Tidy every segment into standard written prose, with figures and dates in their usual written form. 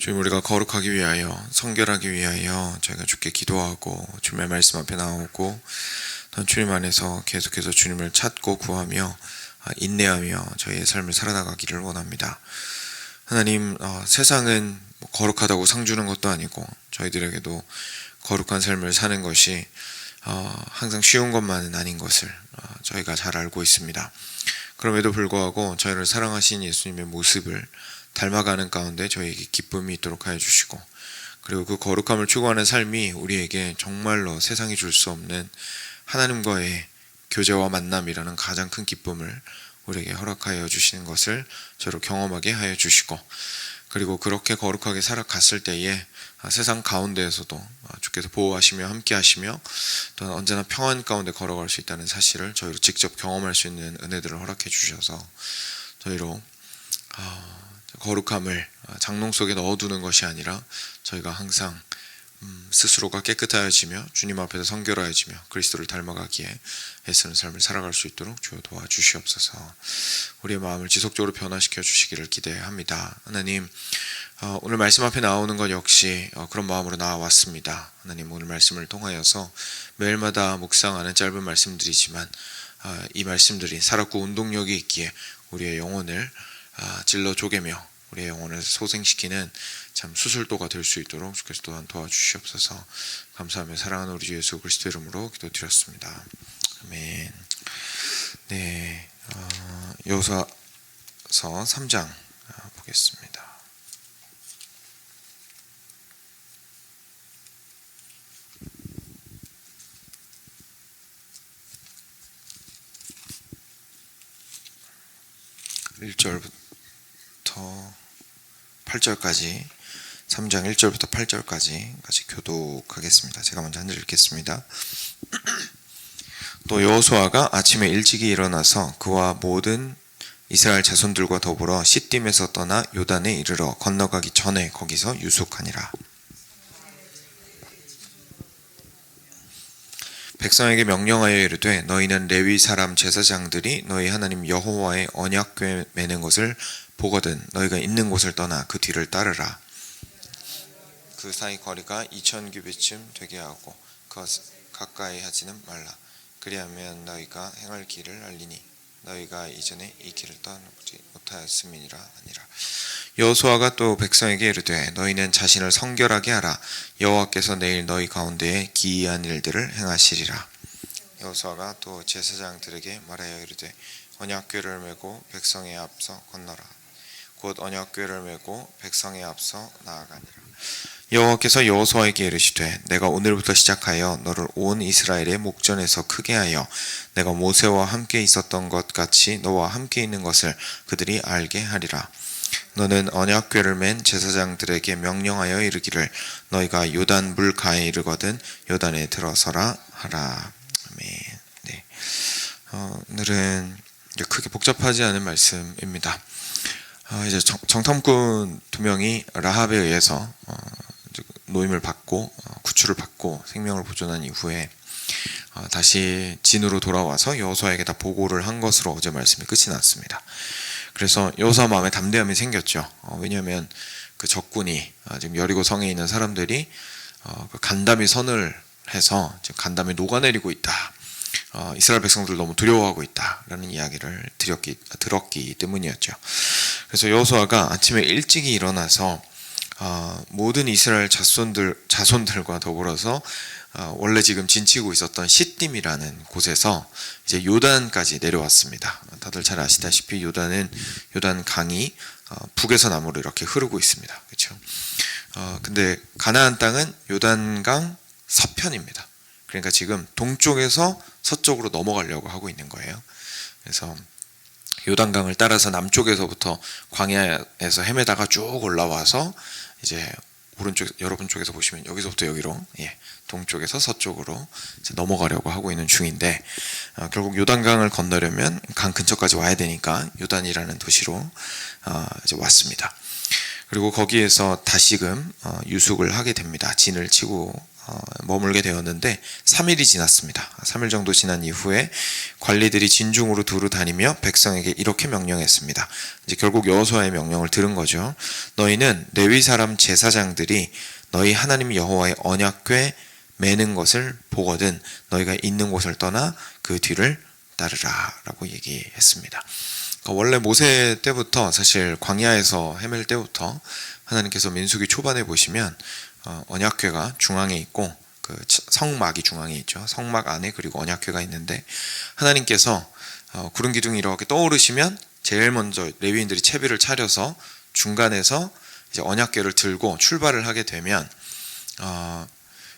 주님, 우리가 거룩하기 위하여, 성결하기 위하여 저희가 주께 기도하고 주님의 말씀 앞에 나오고 또 주님 안에서 계속해서 주님을 찾고 구하며 인내하며 저희의 삶을 살아나가기를 원합니다. 하나님, 세상은 거룩하다고 상주는 것도 아니고 저희들에게도 거룩한 삶을 사는 것이 항상 쉬운 것만은 아닌 것을 저희가 잘 알고 있습니다. 그럼에도 불구하고 저희를 사랑하신 예수님의 모습을 닮아가는 가운데 저희에게 기쁨이 있도록 하여 주시고, 그리고 그 거룩함을 추구하는 삶이 우리에게 정말로 세상이 줄 수 없는 하나님과의 교제와 만남이라는 가장 큰 기쁨을 우리에게 허락하여 주시는 것을 저로 경험하게 하여 주시고, 그리고 그렇게 거룩하게 살아갔을 때에 세상 가운데에서도 주께서 보호하시며 함께 하시며 또 언제나 평안 가운데 걸어갈 수 있다는 사실을 저희로 직접 경험할 수 있는 은혜들을 허락해 주셔서 저희로 거룩함을 장롱 속에 넣어두는 것이 아니라 저희가 항상 스스로가 깨끗하여지며 주님 앞에서 성결하여지며 그리스도를 닮아가기에 애쓰는 삶을 살아갈 수 있도록 주여 도와주시옵소서. 우리의 마음을 지속적으로 변화시켜 주시기를 기대합니다. 하나님, 오늘 말씀 앞에 나오는 것 역시 그런 마음으로 나와왔습니다. 하나님, 오늘 말씀을 통하여서 매일마다 묵상하는 짧은 말씀들이지만 이 말씀들이 살았고 운동력이 있기에 우리의 영혼을 찔러 쪼개며 우리의 영혼을 소생시키는 참 수술도가 될 수 있도록 주께서 또한 도와주시옵소서. 감사하며 사랑하는 우리 주 예수 그리스도 이름으로 기도드렸습니다. 아멘. 네, 여호수아서 3장 보겠습니다. (1절부터) 8절까지 3장 1절부터 8절까지 같이 교독하겠습니다. 제가 먼저 한 절 읽겠습니다. 또 여호수아가 아침에 일찍이 일어나서 그와 모든 이스라엘 자손들과 더불어 시딤에서 떠나 요단에 이르러 건너가기 전에 거기서 유숙하니라. 백성에게 명령하여 이르되 너희는 레위 사람 제사장들이 너희 하나님 여호와의 언약궤 매는 것을 보거든 너희가 있는 곳을 떠나 그 뒤를 따르라. 그 사이 거리가 2000규빗쯤 되게 하고 그 가까이 하지는 말라. 그리하면 너희가 행할 길을 알리니 너희가 이전에 이 길을 떠나지 못하였음이니라 하니라. 여호수아가 또 백성에게 이르되 너희는 자신을 성결하게 하라. 여호와께서 내일 너희 가운데에 기이한 일들을 행하시리라. 여호수아가 또 제사장들에게 말하여 이르되 언약궤를 메고 백성의 앞서 건너라. 곧 언약궤를 메고 백성의 앞서 나아가니라. 여호와께서 여호수아에게 이르시되 내가 오늘부터 시작하여 너를 온 이스라엘의 목전에서 크게 하여 내가 모세와 함께 있었던 것 같이 너와 함께 있는 것을 그들이 알게 하리라. 너는 언약궤를 맨 제사장들에게 명령하여 이르기를 너희가 요단 물가에 이르거든 요단에 들어서라 하라. 아멘. 네. 오늘은 크게 복잡하지 않은 말씀입니다. 이제 정탐꾼 2명이 라합에 의해서 노임을 받고 구출을 받고 생명을 보존한 이후에 다시 진으로 돌아와서 여호수아에게 다 보고를 한 것으로 어제 말씀이 끝이 났습니다. 그래서 여호수아 마음에 담대함이 생겼죠. 왜냐하면 그 적군이 지금 여리고 성에 있는 사람들이 간담이 선을 해서 지금 간담이 녹아내리고 있다. 이스라엘 백성들 너무 두려워하고 있다라는 이야기를 들었기 때문이었죠. 그래서 여호수아가 아침에 일찍이 일어나서 모든 이스라엘 자손들과 더불어서 원래 지금 진치고 있었던 시딤이라는 곳에서 이제 요단까지 내려왔습니다. 다들 잘 아시다시피 요단은 요단 강이 북에서 남으로 이렇게 흐르고 있습니다. 그렇죠? 근데 가나안 땅은 요단강 서편입니다. 그러니까 지금 동쪽에서 서쪽으로 넘어가려고 하고 있는 거예요. 그래서 요단강을 따라서 남쪽에서부터 광야에서 헤매다가 쭉 올라와서 이제 오른쪽 여러분 쪽에서 보시면 여기서부터 여기로 동쪽에서 서쪽으로 이제 넘어가려고 하고 있는 중인데 결국 요단강을 건너려면 강 근처까지 와야 되니까 요단이라는 도시로 이제 왔습니다. 그리고 거기에서 다시금 유숙을 하게 됩니다. 진을 치고 머물게 되었는데 3일이 지났습니다. 3일 정도 지난 이후에 관리들이 진중으로 두루 다니며 백성에게 이렇게 명령했습니다. 이제 결국 여호수아의 명령을 들은 거죠. 너희는 레위 사람 제사장들이 너희 하나님 여호와의 언약궤 매는 것을 보거든 너희가 있는 곳을 떠나 그 뒤를 따르라 라고 얘기했습니다. 그러니까 원래 모세 때부터, 사실 광야에서 헤맬 때부터 하나님께서 민수기 초반에 보시면 언약궤가 중앙에 있고 그 성막이 중앙에 있죠. 성막 안에 그리고 언약궤가 있는데, 하나님께서 구름 기둥이 이렇게 떠오르시면 제일 먼저 레위인들이 채비를 차려서 중간에서 이제 언약궤를 들고 출발을 하게 되면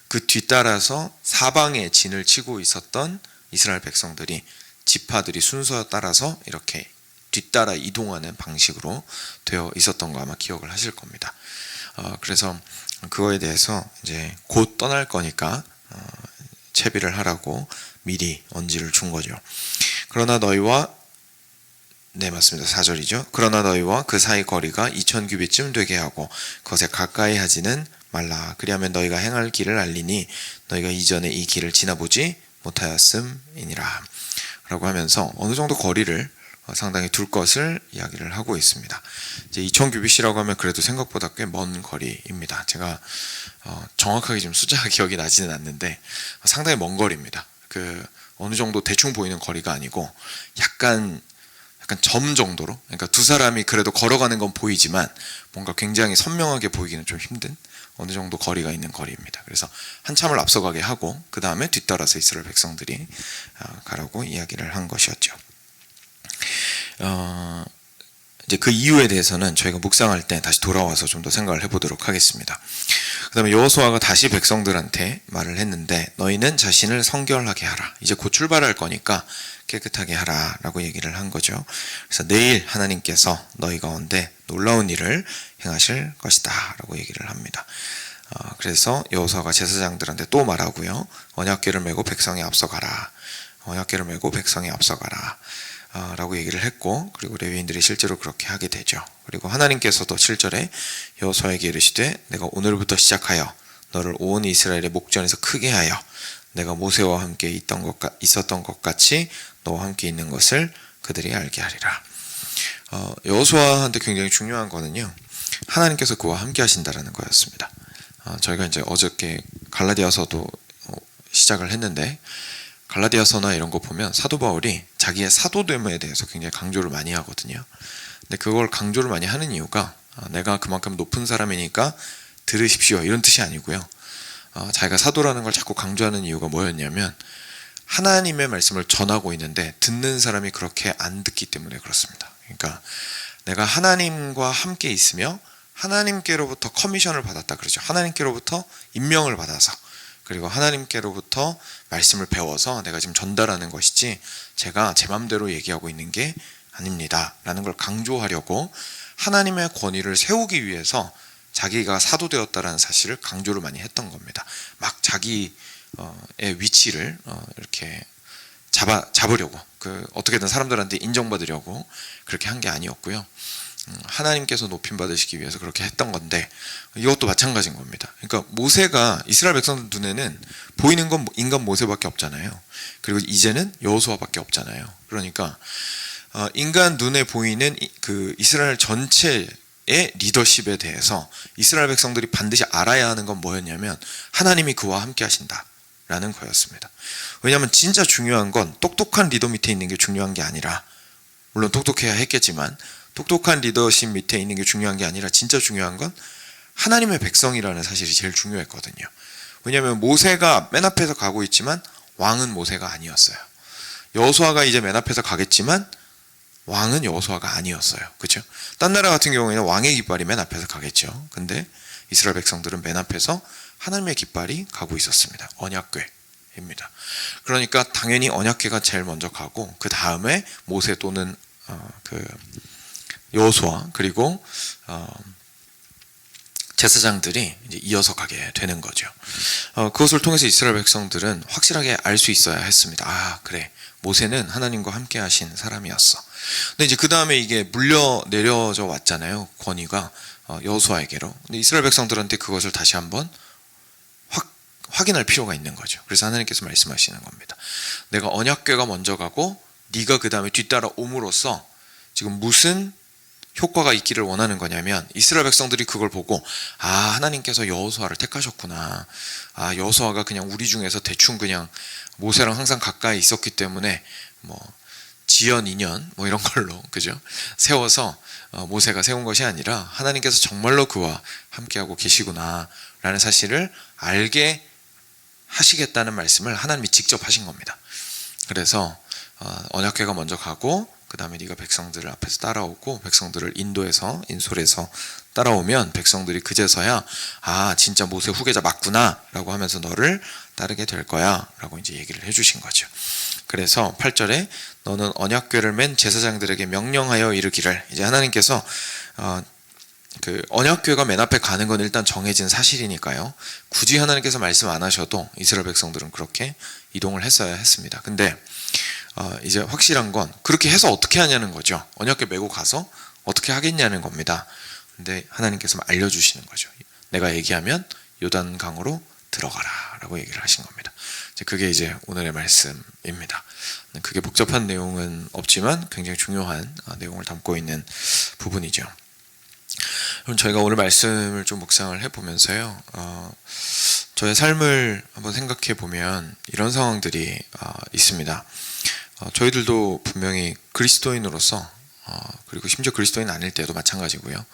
그 뒤따라서 사방에 진을 치고 있었던 이스라엘 백성들이 지파들이 순서 따라서 이렇게 뒤따라 이동하는 방식으로 되어 있었던 거 아마 기억을 하실 겁니다. 그래서 그거에 대해서 이제 곧 떠날 거니까 채비를 하라고 미리 언지를 준 거죠. 그러나 너희와, 네 맞습니다, 4절이죠. 그러나 너희와 그 사이 거리가 2000규빗쯤 되게 하고 그것에 가까이 하지는 말라. 그리하면 너희가 행할 길을 알리니 너희가 이전에 이 길을 지나보지 못하였음이니라 라고 하면서 어느 정도 거리를 상당히 둘 것을 이야기를 하고 있습니다. 이제 2000규빗이라고 하면 그래도 생각보다 꽤 먼 거리입니다. 제가 정확하게 지금 숫자가 기억이 나지는 않는데 상당히 먼 거리입니다. 어느 정도 대충 보이는 거리가 아니고 약간 점 정도로, 그러니까 두 사람이 그래도 걸어가는 건 보이지만 뭔가 굉장히 선명하게 보이기는 좀 힘든 어느 정도 거리가 있는 거리입니다. 그래서 한참을 앞서가게 하고 그 다음에 뒤따라서 이스라엘 백성들이 가라고 이야기를 한 것이었죠. 이제 그 이유에 대해서는 저희가 묵상할 때 다시 돌아와서 좀 더 생각을 해보도록 하겠습니다. 그 다음에 여호수아가 다시 백성들한테 말을 했는데 너희는 자신을 성결하게 하라. 이제 곧 출발할 거니까 깨끗하게 하라 라고 얘기를 한 거죠. 그래서 내일 하나님께서 너희 가운데 놀라운 일을 행하실 것이다 라고 얘기를 합니다. 그래서 여호수아가 제사장들한테 또 말하고요. 언약궤를 메고 백성에 앞서가라. 언약궤를 메고 백성에 앞서가라 라고 얘기를 했고, 그리고 레위인들이 실제로 그렇게 하게 되죠. 그리고 하나님께서도 7절에 여호수아에게 이르시되 내가 오늘부터 시작하여 너를 온 이스라엘의 목전에서 크게 하여 내가 모세와 함께 있었던 것 같이 너와 함께 있는 것을 그들이 알게 하리라. 여호수아한테 굉장히 중요한 거는요, 하나님께서 그와 함께 하신다라는 거였습니다. 저희가 이제 어저께 갈라디아서도 시작을 했는데, 갈라디아서나 이런 거 보면 사도 바울이 자기의 사도됨에 대해서 굉장히 강조를 많이 하거든요. 근데 그걸 강조를 많이 하는 이유가 내가 그만큼 높은 사람이니까 들으십시오 이런 뜻이 아니고요. 자기가 사도라는 걸 자꾸 강조하는 이유가 뭐였냐면 하나님의 말씀을 전하고 있는데 듣는 사람이 그렇게 안 듣기 때문에 그렇습니다. 그러니까 내가 하나님과 함께 있으며 하나님께로부터 커미션을 받았다 그러죠. 하나님께로부터 임명을 받아서, 그리고 하나님께로부터 말씀을 배워서 내가 지금 전달하는 것이지 제가 제 맘대로 얘기하고 있는 게 아닙니다 라는 걸 강조하려고 하나님의 권위를 세우기 위해서 자기가 사도되었다라는 사실을 강조를 많이 했던 겁니다. 막 자기의 위치를 이렇게 잡으려고, 어떻게든 사람들한테 인정받으려고 그렇게 한 게 아니었고요. 하나님께서 높임 받으시기 위해서 그렇게 했던 건데, 이것도 마찬가지인 겁니다. 그러니까 모세가 이스라엘 백성들 눈에는 보이는 건 인간 모세밖에 없잖아요. 그리고 이제는 여호수아밖에 없잖아요. 그러니까 인간 눈에 보이는 그 이스라엘 전체의 리더십에 대해서 이스라엘 백성들이 반드시 알아야 하는 건 뭐였냐면 하나님이 그와 함께 하신다라는 거였습니다. 왜냐하면 진짜 중요한 건 똑똑한 리더 밑에 있는 게 중요한 게 아니라, 물론 똑똑해야 했겠지만 똑똑한 리더십 밑에 있는 게 중요한 게 아니라 진짜 중요한 건 하나님의 백성이라는 사실이 제일 중요했거든요. 왜냐하면 모세가 맨 앞에서 가고 있지만 왕은 모세가 아니었어요. 여호수아가 이제 맨 앞에서 가겠지만 왕은 여호수아가 아니었어요. 그렇죠? 딴 나라 같은 경우에는 왕의 깃발이 맨 앞에서 가겠죠. 근데 이스라엘 백성들은 맨 앞에서 하나님의 깃발이 가고 있었습니다. 언약궤입니다. 그러니까 당연히 언약궤가 제일 먼저 가고 그 다음에 모세 또는 여호수아 그리고 제사장들이 이제 이어서 가게 되는 거죠. 그것을 통해서 이스라엘 백성들은 확실하게 알 수 있어야 했습니다. 그래, 모세는 하나님과 함께 하신 사람이었어. 근데 이제 그 다음에 이게 내려져 왔잖아요. 권위가 여호수아에게로. 근데 이스라엘 백성들한테 그것을 다시 한번 확인할 필요가 있는 거죠. 그래서 하나님께서 말씀하시는 겁니다. 내가 언약궤가 먼저 가고 네가 그 다음에 뒤따라 옴으로써 지금 무슨 효과가 있기를 원하는 거냐면, 이스라엘 백성들이 그걸 보고 하나님께서 여호수아를 택하셨구나. 여호수아가 그냥 우리 중에서 대충 그냥 모세랑 항상 가까이 있었기 때문에 뭐 지연 인연 뭐 이런 걸로 그죠? 세워서 모세가 세운 것이 아니라 하나님께서 정말로 그와 함께하고 계시구나 라는 사실을 알게 하시겠다는 말씀을 하나님이 직접 하신 겁니다. 그래서 언약궤가 먼저 가고 그 다음에 네가 백성들을 앞에서 따라오고 백성들을 인솔해서 따라오면 백성들이 그제서야 진짜 모세 후계자 맞구나 라고 하면서 너를 따르게 될 거야 라고 이제 얘기를 해주신 거죠. 그래서 8절에 너는 언약궤를 맨 제사장들에게 명령하여 이르기를, 이제 하나님께서 그 언약궤가 맨 앞에 가는 건 일단 정해진 사실이니까요. 굳이 하나님께서 말씀 안 하셔도 이스라엘 백성들은 그렇게 이동을 했어야 했습니다. 근데 이제 확실한 건 그렇게 해서 어떻게 하냐는 거죠. 언약궤 메고 가서 어떻게 하겠냐는 겁니다. 근데 하나님께서 알려주시는 거죠. 내가 얘기하면 요단강으로 들어가라 라고 얘기를 하신 겁니다. 그게 이제 오늘의 말씀입니다. 그게 복잡한 내용은 없지만 굉장히 중요한 내용을 담고 있는 부분이죠. 그럼 저희가 오늘 말씀을 좀 묵상을 해보면서요, 저의 삶을 한번 생각해 보면 이런 상황들이 있습니다. 저희들도 분명히 그리스도인으로서, 그리고 심지어 그리스도인 아닐 때도 마찬가지고요,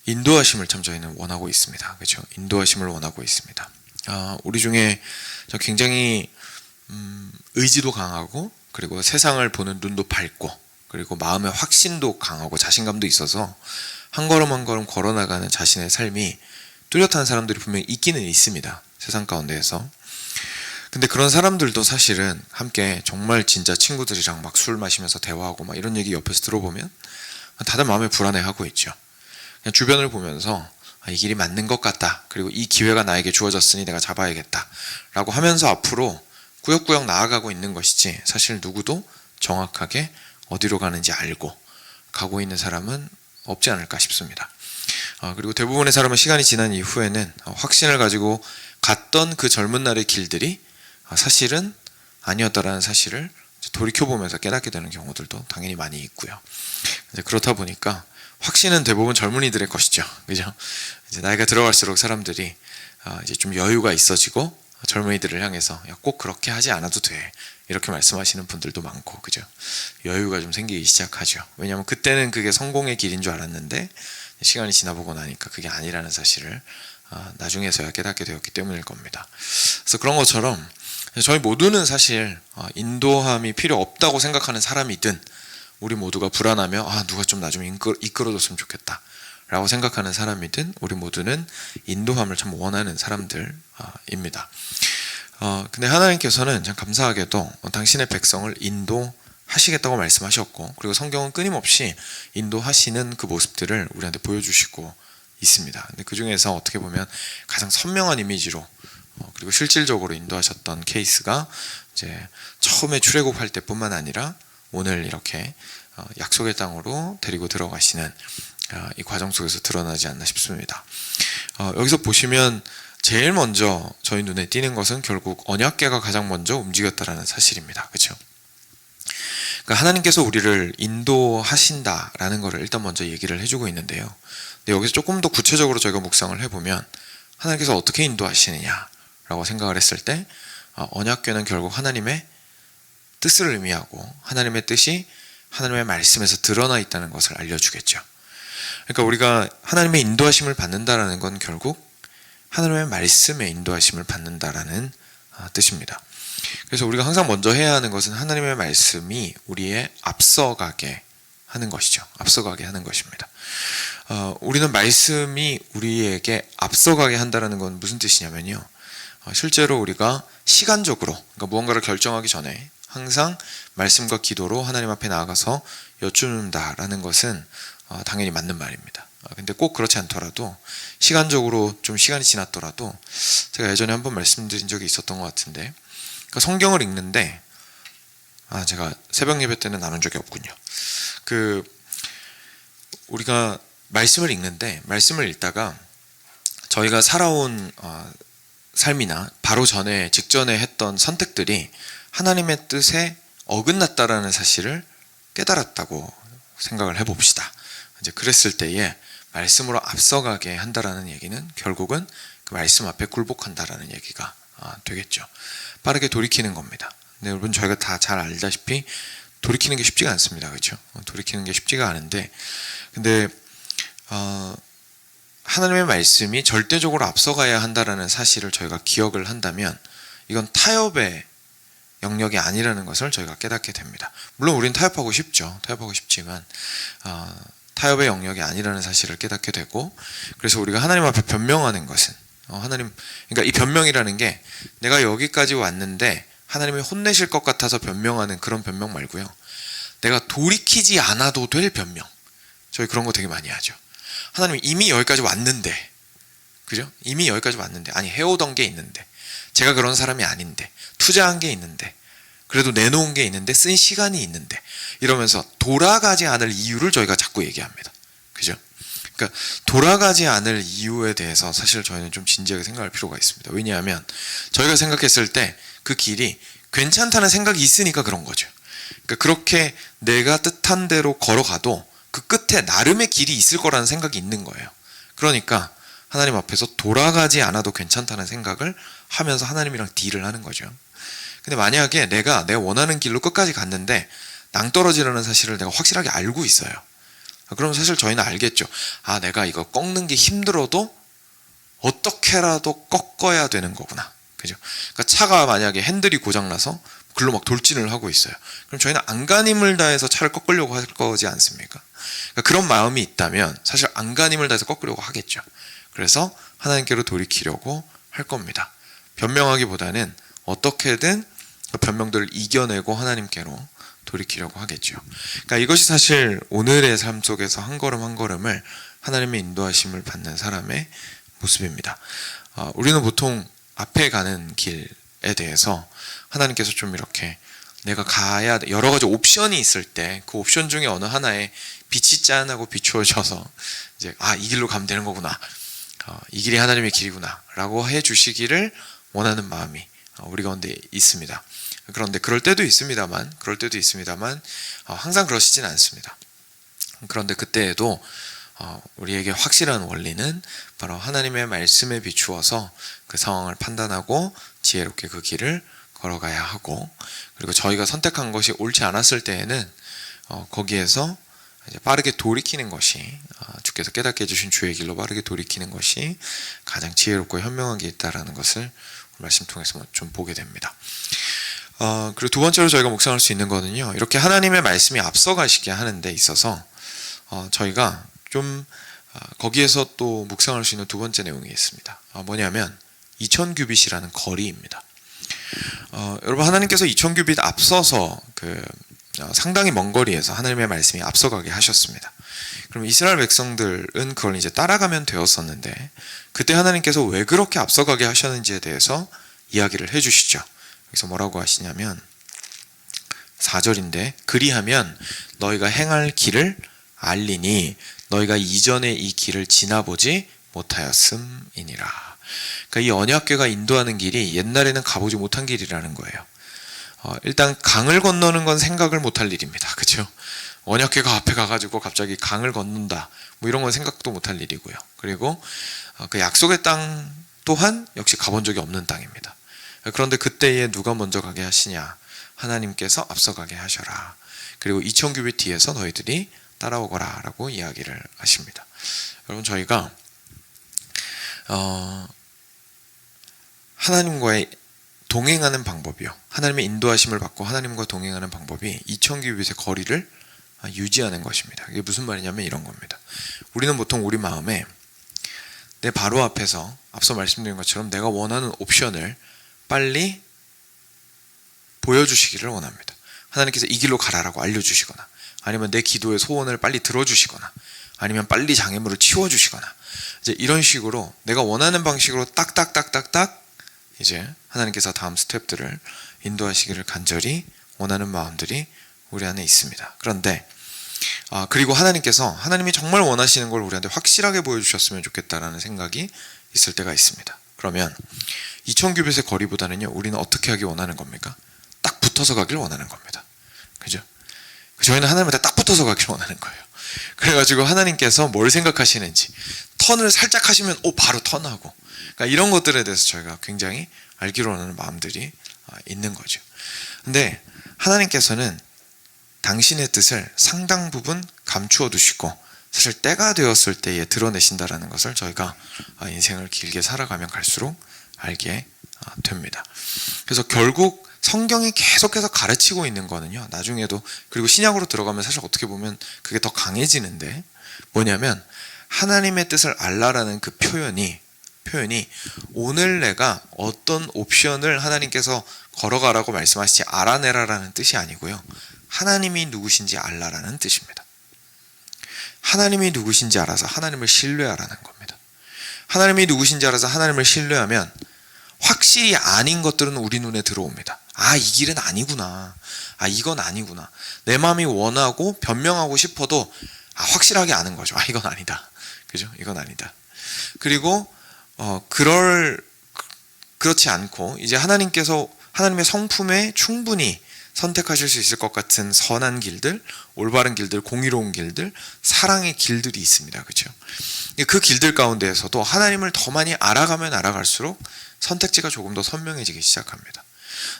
인도하심을 참 저희는 원하고 있습니다. 그렇죠? 인도하심을 원하고 있습니다. 우리 중에 저 굉장히 의지도 강하고, 그리고 세상을 보는 눈도 밝고, 그리고 마음의 확신도 강하고 자신감도 있어서 한 걸음 한 걸음 걸어나가는 자신의 삶이 뚜렷한 사람들이 분명히 있기는 있습니다. 세상 가운데에서. 근데 그런 사람들도 사실은 함께 정말 진짜 친구들이랑 막 술 마시면서 대화하고 막 이런 얘기 옆에서 들어보면 다들 마음에 불안해하고 있죠. 그냥 주변을 보면서 이 길이 맞는 것 같다, 그리고 이 기회가 나에게 주어졌으니 내가 잡아야겠다 라고 하면서 앞으로 꾸역꾸역 나아가고 있는 것이지, 사실 누구도 정확하게 어디로 가는지 알고 가고 있는 사람은 없지 않을까 싶습니다. 그리고 대부분의 사람은 시간이 지난 이후에는 확신을 가지고 갔던 그 젊은 날의 길들이 사실은 아니었다라는 사실을 돌이켜보면서 깨닫게 되는 경우들도 당연히 많이 있고요. 그렇다 보니까 확신은 대부분 젊은이들의 것이죠. 그죠? 이제 나이가 들어갈수록 사람들이 이제 좀 여유가 있어지고 젊은이들을 향해서 꼭 그렇게 하지 않아도 돼 이렇게 말씀하시는 분들도 많고, 그죠? 여유가 좀 생기기 시작하죠. 왜냐하면 그때는 그게 성공의 길인 줄 알았는데 시간이 지나보고 나니까 그게 아니라는 사실을 나중에서야 깨닫게 되었기 때문일 겁니다. 그래서 그런 것처럼 저희 모두는 사실 인도함이 필요 없다고 생각하는 사람이든, 우리 모두가 불안하며 누가 좀 나 좀 이끌어줬으면 좋겠다 라고 생각하는 사람이든, 우리 모두는 인도함을 참 원하는 사람들입니다. 근데 하나님께서는 참 감사하게도 당신의 백성을 인도하시겠다고 말씀하셨고, 그리고 성경은 끊임없이 인도하시는 그 모습들을 우리한테 보여주시고 있습니다. 근데 그 중에서 어떻게 보면 가장 선명한 이미지로 그리고 실질적으로 인도하셨던 케이스가 이제 처음에 출애굽할 때뿐만 아니라 오늘 이렇게 약속의 땅으로 데리고 들어가시는 이 과정 속에서 드러나지 않나 싶습니다. 여기서 보시면 제일 먼저 저희 눈에 띄는 것은 결국 언약궤가 가장 먼저 움직였다라는 사실입니다. 그렇죠? 그러니까 하나님께서 우리를 인도하신다라는 것을 일단 먼저 얘기를 해주고 있는데요. 근데 여기서 조금 더 구체적으로 저희가 묵상을 해보면 하나님께서 어떻게 인도하시느냐라고 생각을 했을 때 언약궤는 결국 하나님의 뜻을 의미하고 하나님의 뜻이 하나님의 말씀에서 드러나 있다는 것을 알려주겠죠. 그러니까 우리가 하나님의 인도하심을 받는다라는 건 결국 하나님의 말씀의 인도하심을 받는다라는 뜻입니다. 그래서 우리가 항상 먼저 해야 하는 것은 하나님의 말씀이 우리의 앞서가게 하는 것이죠. 앞서가게 하는 것입니다. 우리는 말씀이 우리에게 앞서가게 한다는 건 무슨 뜻이냐면요, 실제로 우리가 시간적으로, 그러니까 무언가를 결정하기 전에 항상 말씀과 기도로 하나님 앞에 나아가서 여쭙는다라는 것은 당연히 맞는 말입니다. 근데 꼭 그렇지 않더라도 시간적으로 좀 시간이 지났더라도, 제가 예전에 한번 말씀드린 적이 있었던 것 같은데, 그러니까 성경을 읽는데 제가 새벽 예배 때는 나눈 적이 없군요. 우리가 말씀을 읽는데 말씀을 읽다가 저희가 살아온 삶이나 바로 전에 직전에 했던 선택들이 하나님의 뜻에 어긋났다라는 사실을 깨달았다고 생각을 해봅시다. 이제 그랬을 때에 말씀으로 앞서가게 한다라는 얘기는 결국은 그 말씀 앞에 굴복한다라는 얘기가 되겠죠. 빠르게 돌이키는 겁니다. 근데 여러분, 저희가 다 잘 알다시피 돌이키는 게 쉽지가 않습니다. 그렇죠? 돌이키는 게 쉽지가 않은데, 근데 하나님의 말씀이 절대적으로 앞서가야 한다라는 사실을 저희가 기억을 한다면 이건 타협의 영역이 아니라는 것을 저희가 깨닫게 됩니다. 물론 우리는 타협하고 싶죠. 타협하고 싶지만 타협의 영역이 아니라는 사실을 깨닫게 되고, 그래서 우리가 하나님 앞에 변명하는 것은 그러니까 이 변명이라는 게 내가 여기까지 왔는데 하나님이 혼내실 것 같아서 변명하는 그런 변명 말고요. 내가 돌이키지 않아도 될 변명. 저희 그런 거 되게 많이 하죠. 하나님이 이미 여기까지 왔는데, 그죠? 이미 여기까지 왔는데, 아니 해오던 게 있는데, 제가 그런 사람이 아닌데, 투자한 게 있는데, 그래도 내놓은 게 있는데, 쓴 시간이 있는데, 이러면서 돌아가지 않을 이유를 저희가 자꾸 얘기합니다. 그죠? 그러니까 돌아가지 않을 이유에 대해서 사실 저희는 좀 진지하게 생각할 필요가 있습니다. 왜냐하면 저희가 생각했을 때 그 길이 괜찮다는 생각이 있으니까 그런 거죠. 그러니까 그렇게 내가 뜻한 대로 걸어가도 그 끝에 나름의 길이 있을 거라는 생각이 있는 거예요. 그러니까 하나님 앞에서 돌아가지 않아도 괜찮다는 생각을 하면서 하나님이랑 딜을 하는 거죠. 근데 만약에 내가 원하는 길로 끝까지 갔는데 낭떠러지라는 사실을 내가 확실하게 알고 있어요. 그럼 사실 저희는 알겠죠. 내가 이거 꺾는 게 힘들어도 어떻게라도 꺾어야 되는 거구나. 그죠? 그러니까 차가 만약에 핸들이 고장나서 글로 막 돌진을 하고 있어요. 그럼 저희는 안간힘을 다해서 차를 꺾으려고 할 거지 않습니까? 그러니까 그런 마음이 있다면 사실 안간힘을 다해서 꺾으려고 하겠죠. 그래서 하나님께로 돌이키려고 할 겁니다. 변명하기보다는 어떻게든 그 변명들을 이겨내고 하나님께로 돌이키려고 하겠죠. 그러니까 이것이 사실 오늘의 삶 속에서 한 걸음 한 걸음을 하나님의 인도하심을 받는 사람의 모습입니다. 우리는 보통 앞에 가는 길에 대해서 하나님께서 좀 이렇게 내가 가야 여러 가지 옵션이 있을 때 그 옵션 중에 어느 하나에 빛이 짠하고 비추어져서 이제 이 길로 가면 되는 거구나, 이 길이 하나님의 길이구나 라고 해주시기를 원하는 마음이 우리 가운데 있습니다. 그런데 그럴 때도 있습니다만 항상 그러시진 않습니다. 그런데 그때에도 우리에게 확실한 원리는 바로 하나님의 말씀에 비추어서 그 상황을 판단하고 지혜롭게 그 길을 걸어가야 하고, 그리고 저희가 선택한 것이 옳지 않았을 때에는 거기에서 이제 빠르게 돌이키는 것이, 주께서 깨닫게 해주신 주의 길로 빠르게 돌이키는 것이 가장 지혜롭고 현명한 게 있다라는 것을 말씀 통해서 좀 보게 됩니다. 그리고 두 번째로 저희가 묵상할 수 있는 거는요, 이렇게 하나님의 말씀이 앞서가시게 하는 데 있어서 저희가 좀 거기에서 또 묵상할 수 있는 두 번째 내용이 있습니다. 뭐냐면 2000규빗이라는 거리입니다. 여러분, 하나님께서 2000규빗 앞서서 상당히 먼 거리에서 하나님의 말씀이 앞서가게 하셨습니다. 그럼 이스라엘 백성들은 그걸 이제 따라가면 되었었는데, 그때 하나님께서 왜 그렇게 앞서가게 하셨는지에 대해서 이야기를 해주시죠. 그래서 뭐라고 하시냐면 4절인데, 그리하면 너희가 행할 길을 알리니 너희가 이전에 이 길을 지나보지 못하였음이니라. 그러니까 이 언약궤가 인도하는 길이 옛날에는 가보지 못한 길이라는 거예요. 일단 강을 건너는 건 생각을 못할 일입니다. 그렇죠? 언약궤가 앞에 가가지고 갑자기 강을 건넌다, 뭐 이런 건 생각도 못할 일이고요. 그리고 그 약속의 땅 또한 역시 가본 적이 없는 땅입니다. 그런데 그때에 누가 먼저 가게 하시냐? 하나님께서 앞서가게 하셔라. 그리고 2000규빗 뒤에서 너희들이 따라오거라 라고 이야기를 하십니다. 여러분, 저희가 하나님과의 동행하는 방법이요, 하나님의 인도하심을 받고 하나님과 동행하는 방법이 2000규빗의 거리를 유지하는 것입니다. 이게 무슨 말이냐면 이런 겁니다. 우리는 보통 우리 마음에 내 바로 앞에서 앞서 말씀드린 것처럼 내가 원하는 옵션을 빨리 보여주시기를 원합니다. 하나님께서 이 길로 가라라고 알려주시거나, 아니면 내 기도의 소원을 빨리 들어주시거나, 아니면 빨리 장애물을 치워주시거나, 이제 이런 식으로 내가 원하는 방식으로 딱딱딱딱딱 이제 하나님께서 다음 스텝들을 인도하시기를 간절히 원하는 마음들이 우리 안에 있습니다. 그런데 그리고 하나님께서 하나님이 정말 원하시는 걸 우리한테 확실하게 보여주셨으면 좋겠다라는 생각이 있을 때가 있습니다. 그러면 2000규빗의 거리보다는요, 우리는 어떻게 하기 원하는 겁니까? 딱 붙어서 가길 원하는 겁니다. 그죠? 저희는 하나님한테 딱 붙어서 가길 원하는 거예요. 그래가지고 하나님께서 뭘 생각하시는지, 턴을 살짝 하시면 바로 턴하고, 그러니까 이런 것들에 대해서 저희가 굉장히 알기로 원하는 마음들이 있는 거죠. 근데 하나님께서는 당신의 뜻을 상당 부분 감추어 두시고 사실 때가 되었을 때에 드러내신다라는 것을 저희가 인생을 길게 살아가면 갈수록 알게 됩니다. 그래서 결국 성경이 계속해서 가르치고 있는 거는요, 나중에도, 그리고 신약으로 들어가면 사실 어떻게 보면 그게 더 강해지는데, 뭐냐면 하나님의 뜻을 알라라는 그 표현이 오늘 내가 어떤 옵션을 하나님께서 걸어가라고 말씀하시지 알아내라라는 뜻이 아니고요, 하나님이 누구신지 알라라는 뜻입니다. 하나님이 누구신지 알아서 하나님을 신뢰하라는 겁니다. 하나님이 누구신지 알아서 하나님을 신뢰하면 확실히 아닌 것들은 우리 눈에 들어옵니다. 이 길은 아니구나. 이건 아니구나. 내 마음이 원하고 변명하고 싶어도 확실하게 아는 거죠. 이건 아니다. 그죠? 이건 아니다. 그리고 그렇지 않고 이제 하나님께서 하나님의 성품에 충분히 선택하실 수 있을 것 같은 선한 길들, 올바른 길들, 공의로운 길들, 사랑의 길들이 있습니다. 그렇죠? 그 길들 가운데에서도 하나님을 더 많이 알아가면 알아갈수록 선택지가 조금 더 선명해지기 시작합니다.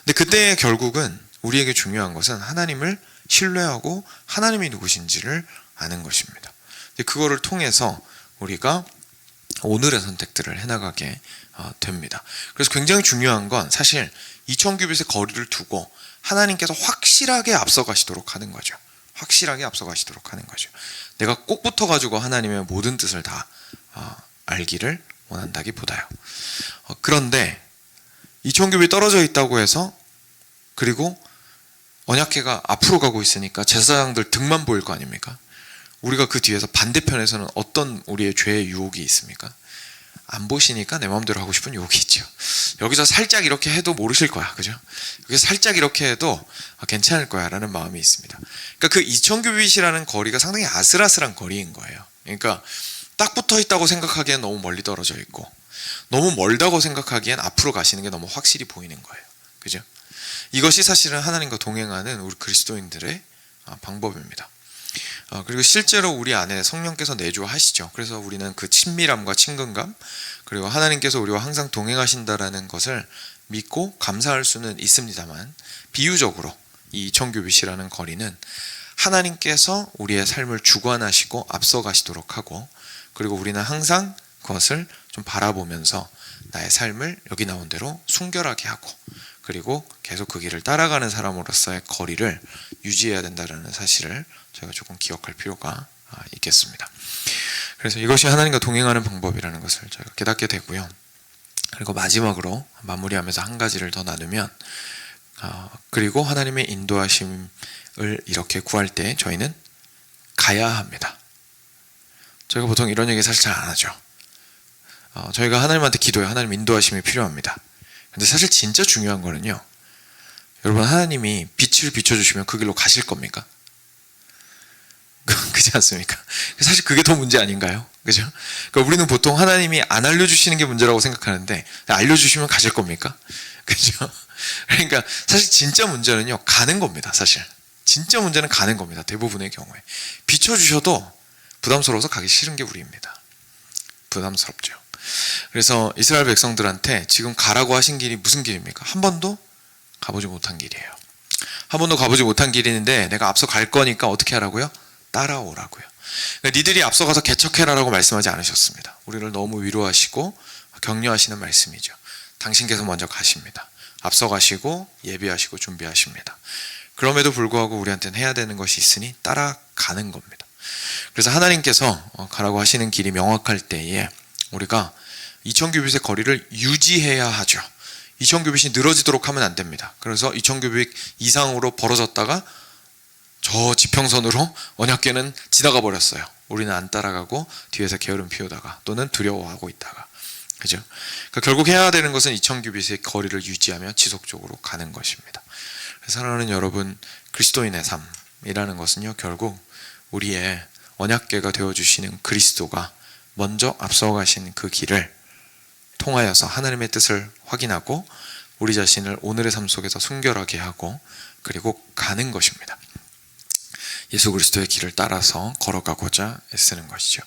근데 그때 결국은 우리에게 중요한 것은 하나님을 신뢰하고 하나님이 누구신지를 아는 것입니다. 그거를 통해서 우리가 오늘의 선택들을 해나가게 됩니다. 그래서 굉장히 중요한 건 사실 2000규빗의 거리를 두고 하나님께서 확실하게 앞서가시도록 하는 거죠. 확실하게 앞서가시도록 하는 거죠. 내가 꼭 붙어가지고 하나님의 모든 뜻을 다 알기를 원한다기보다요. 그런데 2000규빗 떨어져 있다고 해서, 그리고 언약궤가 앞으로 가고 있으니까 제사장들 등만 보일 거 아닙니까? 우리가 그 뒤에서 반대편에서는 어떤 우리의 죄의 유혹이 있습니까? 안 보시니까 내 마음대로 하고 싶은 유혹이 있죠. 여기서 살짝 이렇게 해도 모르실 거야. 그죠? 여기서 살짝 이렇게 해도 괜찮을 거야 라는 마음이 있습니다. 그러니까 그 2000규빗이라는 거리가 상당히 아슬아슬한 거리인 거예요. 그러니까 딱 붙어 있다고 생각하기엔 너무 멀리 떨어져 있고, 너무 멀다고 생각하기엔 앞으로 가시는 게 너무 확실히 보이는 거예요. 그죠? 이것이 사실은 하나님과 동행하는 우리 그리스도인들의 방법입니다. 그리고 실제로 우리 안에 성령께서 내주하시죠. 그래서 우리는 그 친밀함과 친근감, 그리고 하나님께서 우리와 항상 동행하신다라는 것을 믿고 감사할 수는 있습니다만, 비유적으로 이 2000규빗이라는 거리는 하나님께서 우리의 삶을 주관하시고 앞서가시도록 하고, 그리고 우리는 항상 그것을 좀 바라보면서 나의 삶을 여기 나온 대로 순결하게 하고, 그리고 계속 그 길을 따라가는 사람으로서의 거리를 유지해야 된다는 사실을 저희가 조금 기억할 필요가 있겠습니다. 그래서 이것이 하나님과 동행하는 방법이라는 것을 저희가 깨닫게 되고요. 그리고 마지막으로 마무리하면서 한 가지를 더 나누면, 그리고 하나님의 인도하심을 이렇게 구할 때 저희는 가야 합니다. 저희가 보통 이런 얘기 사실 잘 안 하죠. 저희가 하나님한테 기도해요. 하나님 인도하심이 필요합니다. 근데 사실 진짜 중요한 거는요, 여러분, 하나님이 빛을 비춰주시면 그 길로 가실 겁니까? 그렇지 않습니까? 사실 그게 더 문제 아닌가요? 그죠? 그러니까 우리는 보통 하나님이 안 알려주시는 게 문제라고 생각하는데, 알려주시면 가실 겁니까? 그죠? 그러니까 사실 진짜 문제는요, 가는 겁니다. 사실 진짜 문제는 가는 겁니다. 대부분의 경우에 비춰주셔도 부담스러워서 가기 싫은 게 우리입니다. 부담스럽죠. 그래서 이스라엘 백성들한테 지금 가라고 하신 길이 무슨 길입니까? 한 번도 가보지 못한 길이에요. 한 번도 가보지 못한 길인데 내가 앞서 갈 거니까 어떻게 하라고요? 따라오라고요. 그러니까 니들이 앞서가서 개척해라라고 말씀하지 않으셨습니다. 우리를 너무 위로하시고 격려하시는 말씀이죠. 당신께서 먼저 가십니다. 앞서가시고 예비하시고 준비하십니다. 그럼에도 불구하고 우리한테는 해야 되는 것이 있으니 따라가는 겁니다. 그래서 하나님께서 가라고 하시는 길이 명확할 때에 우리가 2000규빗의 거리를 유지해야 하죠. 2000규빗이 늘어지도록 하면 안 됩니다. 그래서 2000규빗 이상으로 벌어졌다가 저 지평선으로 언약궤는 지나가 버렸어요. 우리는 안 따라가고 뒤에서 게으름 피우다가 또는 두려워하고 있다가, 그죠? 그러니까 결국 해야 되는 것은 2000규빗의 거리를 유지하며 지속적으로 가는 것입니다. 사랑하는 여러분, 그리스도인의 삶이라는 것은요, 결국 우리의 언약궤가 되어주시는 그리스도가 먼저 앞서가신 그 길을 통하여서 하나님의 뜻을 확인하고 우리 자신을 오늘의 삶 속에서 순결하게 하고 그리고 가는 것입니다. 예수 그리스도의 길을 따라서 걸어가고자 애쓰는 것이죠.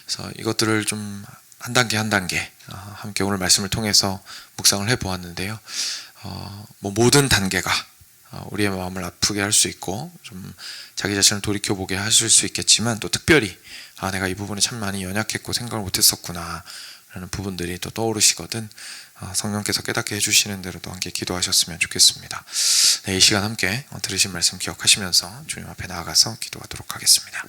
그래서 이것들을 좀 한 단계 한 단계 함께 오늘 말씀을 통해서 묵상을 해보았는데요. 모든 단계가 우리의 마음을 아프게 할 수 있고 좀 자기 자신을 돌이켜보게 하실 수 있겠지만 또 특별히 내가 이 부분에 참 많이 연약했고 생각을 못했었구나 라는 부분들이 또 떠오르시거든 성령께서 깨닫게 해주시는 대로 또 함께 기도하셨으면 좋겠습니다. 네, 이 시간 함께 들으신 말씀 기억하시면서 주님 앞에 나아가서 기도하도록 하겠습니다.